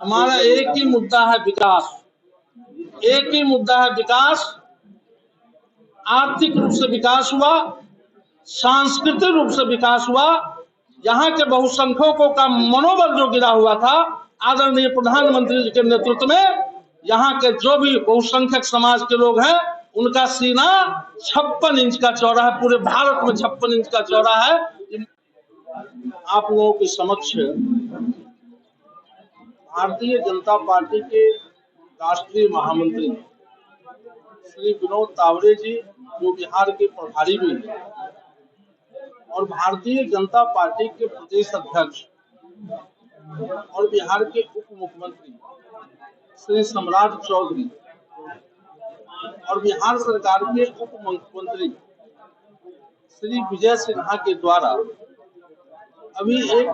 हमारा एक ही मुद्दा है विकास। एक ही मुद्दा है विकास। आर्थिक रूप से विकास हुआ, सांस्कृतिक रूप से विकास हुआ। यहाँ के बहुसंख्यकों का मनोबल जो गिरा हुआ था, आदरणीय प्रधानमंत्री जी के नेतृत्व में यहाँ के जो भी बहुसंख्यक समाज के लोग हैं, उनका सीना 56 इंच का चौड़ा है। पूरे भारत में 56 इंच का चौड़ा है। आप लोगों के समक्ष भारतीय जनता पार्टी के राष्ट्रीय महामंत्री श्री विनोद तावड़े जी, जो बिहार के प्रभारी भी हैं, और भारतीय जनता पार्टी के प्रदेश अध्यक्ष और बिहार के उप मुख्यमंत्री श्री सम्राट चौधरी और बिहार सरकार के उप मुख्यमंत्री श्री विजय सिन्हा के द्वारा अभी एक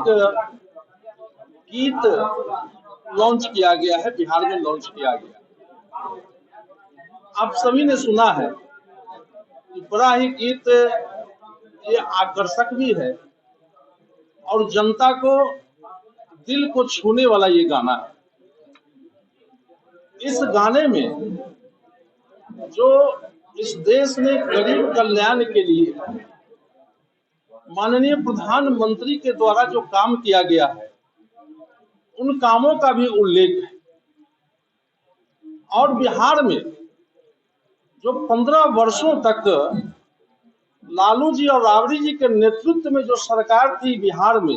गीत लॉन्च किया गया है, बिहार में लॉन्च किया गया। आप सभी ने सुना है कि बड़ा ही गीत ये आकर्षक भी है और जनता को दिल को छूने वाला ये गाना है। इस गाने में जो इस देश में गरीब कल्याण के लिए माननीय प्रधानमंत्री के द्वारा जो काम किया गया है, उन कामों का भी उल्लेख है। और बिहार में जो 15 वर्षों तक लालू जी और राबड़ी जी के नेतृत्व में जो सरकार थी बिहार में,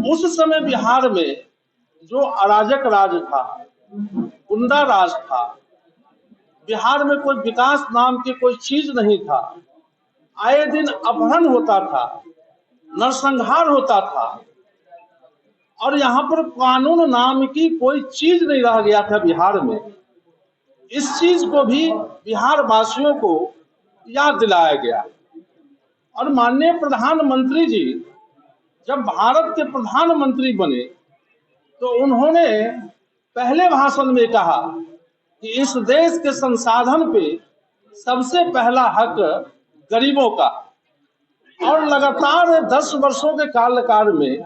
उस समय बिहार में जो अराजक राज था, गुंडा राज था, बिहार में कोई विकास नाम की कोई चीज नहीं था। आए दिन अपहरण होता था, नरसंहार होता था, और यहाँ पर कानून नाम की कोई चीज नहीं रह गया था बिहार में। इस चीज को भी बिहार वासियों को याद दिलाया गया। और माननीय प्रधानमंत्री जी जब भारत के प्रधानमंत्री बने तो उन्होंने पहले भाषण में कहा कि इस देश के संसाधन पे सबसे पहला हक गरीबों का। और लगातार 10 वर्षों के कार्यकाल में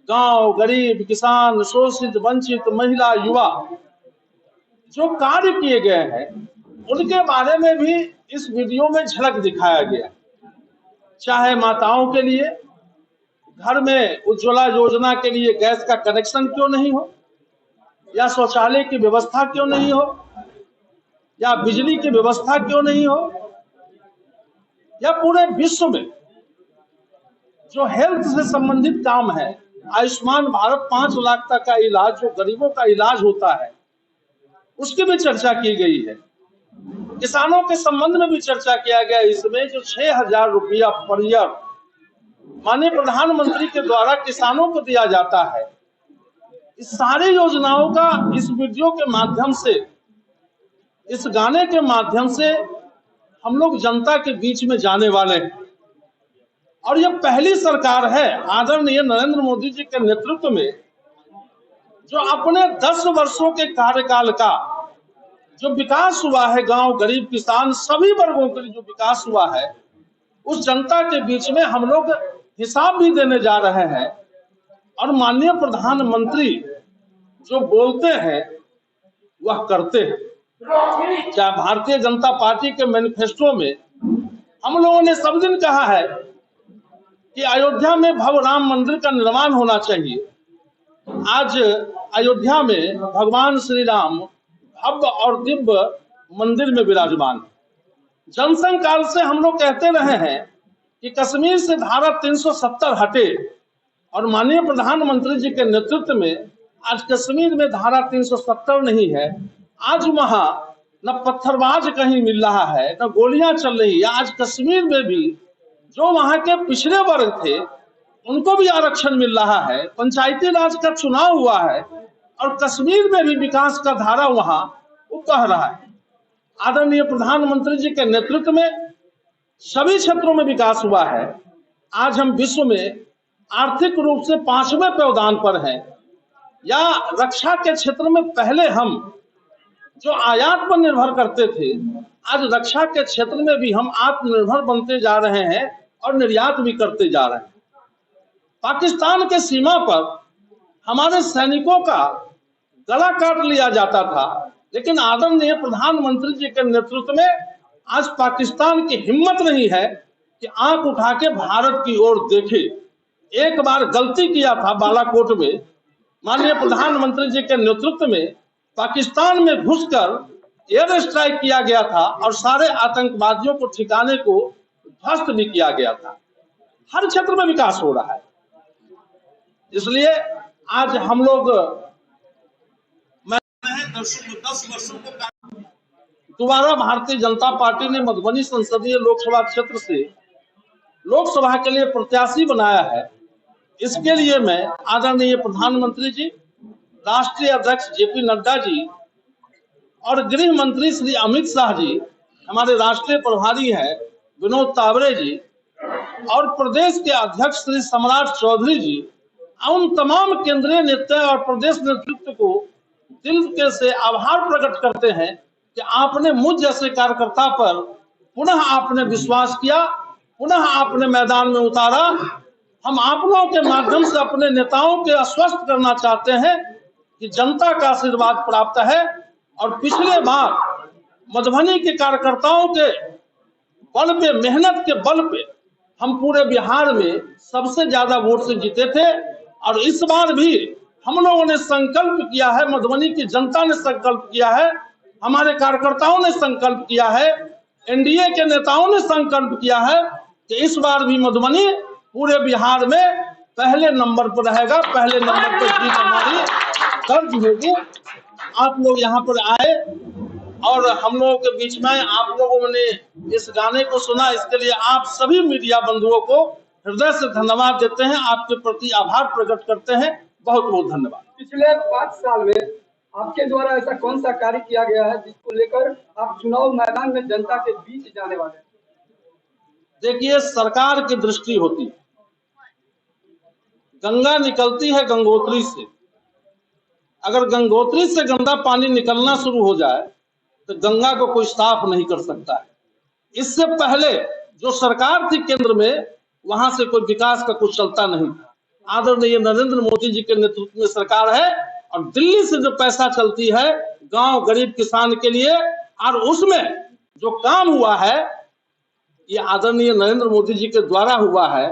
गांव, गरीब, किसान, शोषित, वंचित, महिला, युवा जो कार्य किए गए हैं, उनके बारे में भी इस वीडियो में झलक दिखाया गया। चाहे माताओं के लिए घर में उज्ज्वला योजना के लिए गैस का कनेक्शन क्यों नहीं हो, या शौचालय की व्यवस्था क्यों नहीं हो, या बिजली की व्यवस्था क्यों नहीं हो, या पूरे विश्व में जो हेल्थ से संबंधित काम है, आयुष्मान भारत 5 लाख तक का इलाज जो गरीबों का इलाज होता है, उसकी भी चर्चा की गई है। किसानों के संबंध में भी चर्चा किया गया। इसमें जो 6,000 रुपया पर ईयर माननीय प्रधानमंत्री के द्वारा किसानों को दिया जाता है, इस सारी योजनाओं का इस वीडियो के माध्यम से, इस गाने के माध्यम से हम लोग जनता के बीच में जाने वाले हैं। और यह पहली सरकार है आदरणीय नरेंद्र मोदी जी के नेतृत्व में जो अपने 10 वर्षों के कार्यकाल का जो विकास हुआ है, गांव, गरीब, किसान, सभी वर्गों के लिए जो विकास हुआ है, उस जनता के बीच में हम लोग हिसाब भी देने जा रहे हैं। और माननीय प्रधानमंत्री जो बोलते हैं वह करते हैं। चाहे भारतीय जनता पार्टी के मैनिफेस्टो में हम लोगों ने सब दिन कहा है कि अयोध्या में भव्य राम मंदिर का निर्माण होना चाहिए। आज अयोध्या में भगवान श्री राम भव्य और दिव्य मंदिर में विराजमान। जनसंघ काल से हम लोग कहते रहे हैं कि कश्मीर से धारा 370 हटे, और माननीय प्रधानमंत्री जी के नेतृत्व में आज कश्मीर में धारा 370 नहीं है। आज वहां न पत्थरबाज कहीं मिल रहा है, न गोलियां चल रही है। आज कश्मीर में भी जो वहां के पिछड़े वर्ग थे उनको भी आरक्षण मिल रहा है। पंचायती राज का चुनाव हुआ है और कश्मीर में भी विकास का धारा वहां बह रहा है। आदरणीय प्रधानमंत्री जी के नेतृत्व में सभी क्षेत्रों में विकास हुआ है। आज हम विश्व में आर्थिक रूप से 5वें पायदान पर हैं। या रक्षा के क्षेत्र में पहले हम जो आयात पर निर्भर करते थे, आज रक्षा के क्षेत्र में भी हम आत्मनिर्भर बनते जा रहे हैं और निर्यात भी करते जा रहे हैं। पाकिस्तान के सीमा पर हमारे सैनिकों का गला काट लिया जाता था, लेकिन आदरणीय प्रधानमंत्री जी के नेतृत्व में आज पाकिस्तान की हिम्मत नहीं है कि आंख उठा के भारत की ओर देखे। एक बार गलती किया था बालाकोट में, माननीय प्रधानमंत्री जी के नेतृत्व में पाकिस्तान में घुसकर एयर स्ट्राइक किया गया था और सारे आतंकवादियों को ठिकाने को ध्वस्त भी किया गया था। हर क्षेत्र में विकास हो रहा है। इसलिए आज हम लोग 10 वर्षों को दोबारा भारतीय जनता पार्टी ने मधुबनी संसदीय लोकसभा क्षेत्र से लोकसभा के लिए प्रत्याशी बनाया है। इसके लिए मैं आदरणीय प्रधानमंत्री जी, राष्ट्रीय अध्यक्ष जेपी नड्डा जी और गृह मंत्री श्री अमित शाह जी, हमारे राष्ट्रीय प्रभारी हैं विनोद तावरे जी और प्रदेश के अध्यक्ष श्री सम्राट चौधरी जी, उन तमाम केंद्रीय नेता और प्रदेश नेतृत्व को दिल के से आभार प्रकट करते हैं कि आपने मुझ जैसे कार्यकर्ता पर पुनः आपने विश्वास किया, पुनः आपने मैदान में उतारा। हम आप लोगों के माध्यम से अपने नेताओं के आश्वस्त करना चाहते हैं कि जनता का आशीर्वाद प्राप्त है और पिछले बार मधुबनी के कार्यकर्ताओं के बल पे, मेहनत के बल पे हम पूरे बिहार में सबसे ज्यादा वोट से जीते थे और इस बार भी हम लोगों ने संकल्प किया है, मधुबनी की जनता ने संकल्प किया है, हमारे कार्यकर्ताओं ने संकल्प किया है, एनडीए के नेताओं ने संकल्प किया है कि इस बार भी मधुबनी पूरे बिहार में पहले नंबर पर रहेगा, पहले नंबर पर जीत हमारी दर्ज होगी। आप लोग यहाँ पर आए और हम लोगों के बीच में आप लोगों ने इस गाने को सुना, इसके लिए आप सभी मीडिया बंधुओं को हृदय से धन्यवाद देते हैं, आपके प्रति आभार प्रकट करते हैं। बहुत बहुत धन्यवाद। पिछले 5 साल में आपके द्वारा ऐसा कौन सा कार्य किया गया है जिसको लेकर आप चुनाव मैदान में जनता के बीच जाने वाले हैं? देखिए, सरकार की दृष्टि होती है, गंगा निकलती है गंगोत्री से, अगर गंगोत्री से गंदा पानी निकलना शुरू हो जाए तो गंगा को कोई साफ नहीं कर सकता है। इससे पहले जो सरकार थी केंद्र में, वहां से कोई विकास का कुछ चलता नहीं था। आदरणीय नरेंद्र मोदी जी के नेतृत्व में सरकार है और दिल्ली से जो पैसा चलती है गांव गरीब किसान के लिए, और उसमें जो काम हुआ है ये आदरणीय नरेंद्र मोदी जी के द्वारा हुआ है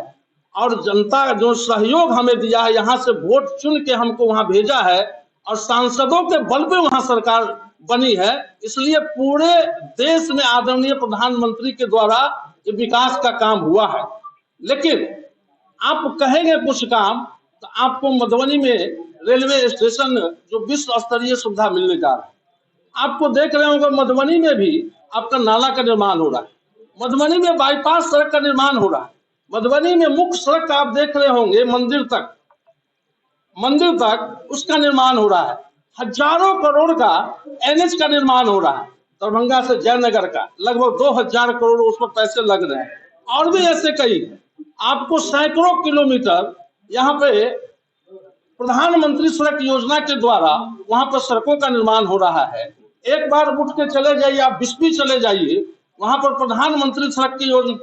और जनता जो सहयोग हमें दिया है, यहाँ से वोट चुन के हमको वहां भेजा है और सांसदों के बल पे वहां सरकार बनी है। इसलिए पूरे देश में आदरणीय प्रधानमंत्री के द्वारा ये विकास का काम हुआ है। लेकिन आप कहेंगे कुछ काम तो आपको मधुबनी में रेलवे स्टेशन जो विश्व स्तरीय सुविधा मिलने जा रहा है, आपको देख रहे होंगे मधुबनी में भी आपका नाला का निर्माण हो रहा है, मधुबनी में बाईपास सड़क का निर्माण हो रहा है, मधुबनी में मुख्य सड़क आप देख रहे होंगे मंदिर तक उसका निर्माण हो रहा है। हजारों करोड़ का एनएच का निर्माण हो रहा है, दरभंगा से जयनगर का लगभग 2000 करोड़ उस पर पैसे लग रहे हैं और भी ऐसे कई। आपको सैकड़ों किलोमीटर यहाँ पे प्रधानमंत्री सड़क योजना के द्वारा वहां पर सड़कों का निर्माण हो रहा है। एक बार उठ के चले जाइए, आप बिस्फी चले जाइए, वहां पर प्रधानमंत्री सड़क की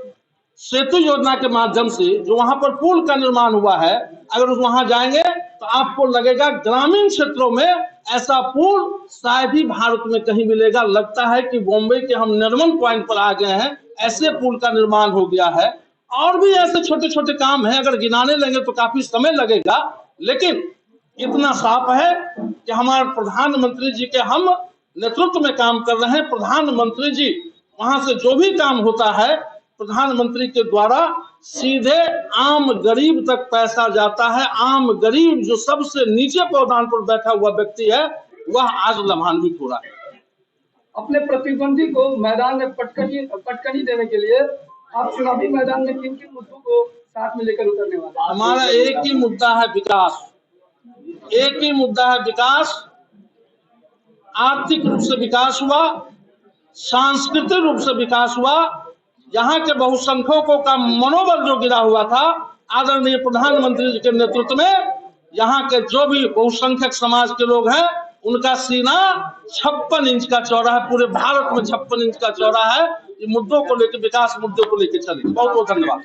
सेतु योजना के माध्यम से जो वहां पर पुल का निर्माण हुआ है, अगर वहां जाएंगे तो आपको लगेगा ग्रामीण क्षेत्रों में ऐसा पुल शायद ही भारत में कहीं मिलेगा। लगता है कि बॉम्बे के हम नरमन पॉइंट पर आ गए हैं, ऐसे पुल का निर्माण हो गया है। और भी ऐसे छोटे छोटे काम हैं, अगर गिनाने लगे तो काफी समय लगेगा, लेकिन इतना साफ है कि हमारे प्रधानमंत्री जी के हम नेतृत्व में काम कर रहे हैं। प्रधानमंत्री जी वहां से जो भी काम होता है प्रधानमंत्री के द्वारा सीधे आम गरीब तक पैसा जाता है। आम गरीब जो सबसे नीचे पौधान पर बैठा हुआ व्यक्ति है वह आज लाभान्वित हो रहा है। अपने प्रतिद्वंदी को मैदान में पटकनी देने के लिए आप चुनावी मैदान में किन किन मुद्दों को साथ में लेकर उतरने वाले हैं? हमारा एक ही मुद्दा है विकास, एक ही मुद्दा है विकास। आर्थिक रूप से विकास हुआ, सांस्कृतिक रूप से विकास हुआ, यहाँ के बहुसंख्यकों का मनोबल जो गिरा हुआ था आदरणीय प्रधानमंत्री जी के नेतृत्व में, यहाँ के जो भी बहुसंख्यक समाज के लोग हैं उनका सीना 56 इंच का चौड़ा है, पूरे भारत में 56 इंच का चौड़ा है। ये मुद्दों को लेकर, विकास मुद्दों को लेकर चले। बहुत बहुत धन्यवाद।